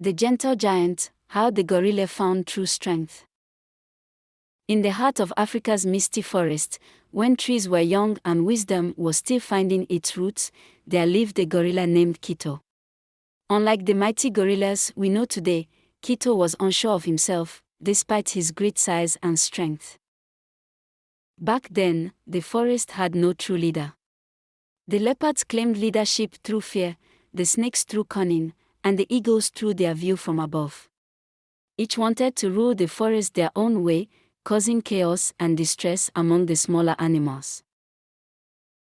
The gentle giant, how the gorilla found true strength. In the heart of Africa's misty forest, when trees were young and wisdom was still finding its roots, there lived a gorilla named Kito. Unlike the mighty gorillas we know today, Kito was unsure of himself, despite his great size and strength. Back then, the forest had no true leader. The leopards claimed leadership through fear, the snakes through cunning, and the eagles through their view from above. Each wanted to rule the forest their own way, causing chaos and distress among the smaller animals.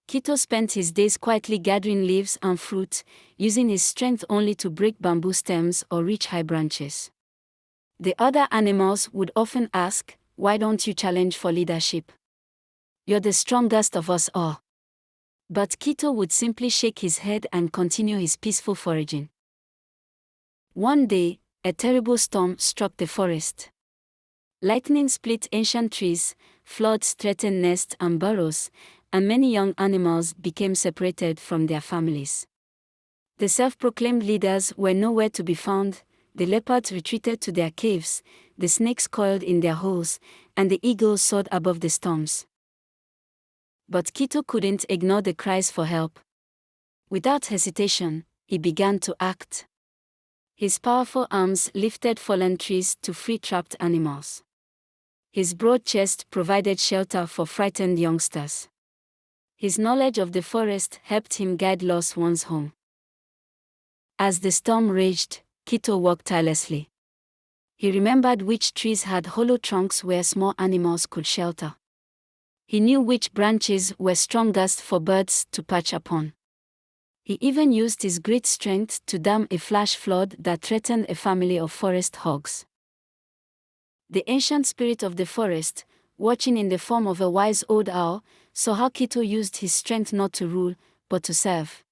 Kito spent his days quietly gathering leaves and fruit, using his strength only to break bamboo stems or reach high branches. The other animals would often ask, "Why don't you challenge for leadership? You're the strongest of us all." But Kito would simply shake his head and continue his peaceful foraging. One day, a terrible storm struck the forest. Lightning split ancient trees, floods threatened nests and burrows, and many young animals became separated from their families. The self-proclaimed leaders were nowhere to be found, the leopards retreated to their caves, the snakes coiled in their holes, and the eagles soared above the storms. But Kito couldn't ignore the cries for help. Without hesitation, he began to act. His powerful arms lifted fallen trees to free trapped animals. His broad chest provided shelter for frightened youngsters. His knowledge of the forest helped him guide lost ones home. As the storm raged, Kito worked tirelessly. He remembered which trees had hollow trunks where small animals could shelter. He knew which branches were strongest for birds to perch upon. He even used his great strength to dam a flash flood that threatened a family of forest hogs. The ancient spirit of the forest, watching in the form of a wise old owl, saw how Kito used his strength not to rule, but to serve.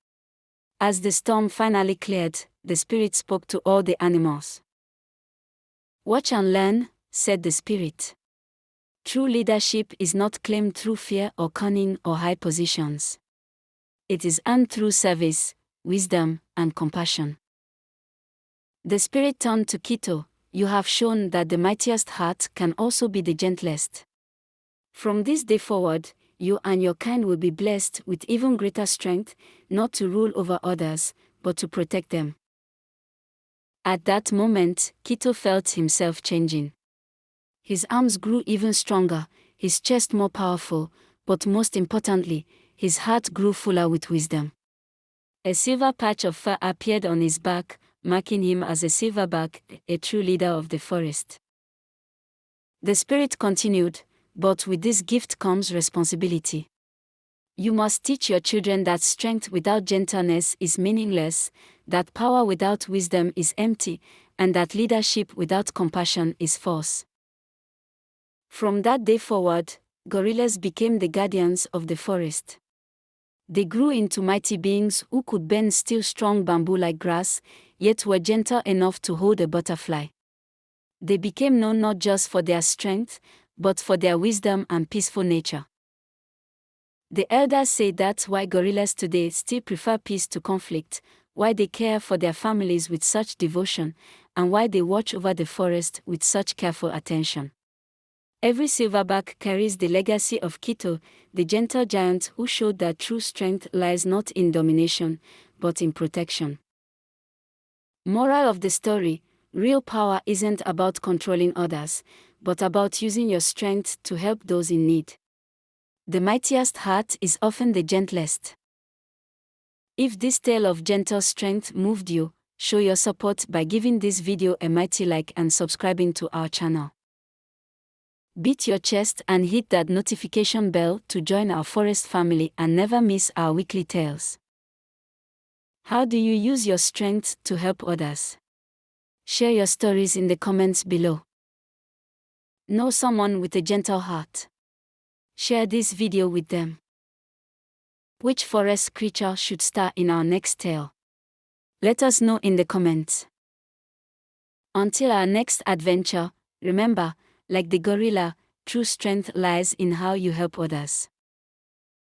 As the storm finally cleared, the spirit spoke to all the animals. "Watch and learn," said the spirit. "True leadership is not claimed through fear or cunning or high positions. It is earned through service, wisdom, and compassion." The spirit turned to Kito, "You have shown that the mightiest heart can also be the gentlest. From this day forward, you and your kind will be blessed with even greater strength, not to rule over others, but to protect them." At that moment, Kito felt himself changing. His arms grew even stronger, his chest more powerful, but most importantly, his heart grew fuller with wisdom. A silver patch of fur appeared on his back, marking him as a silverback, a true leader of the forest. The spirit continued, "But with this gift comes responsibility. You must teach your children that strength without gentleness is meaningless, that power without wisdom is empty, and that leadership without compassion is false." From that day forward, gorillas became the guardians of the forest. They grew into mighty beings who could bend still strong bamboo like grass, yet were gentle enough to hold a butterfly. They became known not just for their strength, but for their wisdom and peaceful nature. The elders say that's why gorillas today still prefer peace to conflict, why they care for their families with such devotion, and why they watch over the forest with such careful attention. Every silverback carries the legacy of Kito, the gentle giant who showed that true strength lies not in domination, but in protection. Moral of the story: real power isn't about controlling others, but about using your strength to help those in need. The mightiest heart is often the gentlest. If this tale of gentle strength moved you, show your support by giving this video a mighty like and subscribing to our channel. Beat your chest and hit that notification bell to join our forest family and never miss our weekly tales. How do you use your strength to help others? Share your stories in the comments below. Know someone with a gentle heart? Share this video with them. Which forest creature should star in our next tale? Let us know in the comments. Until our next adventure, remember, like the gorilla, true strength lies in how you help others.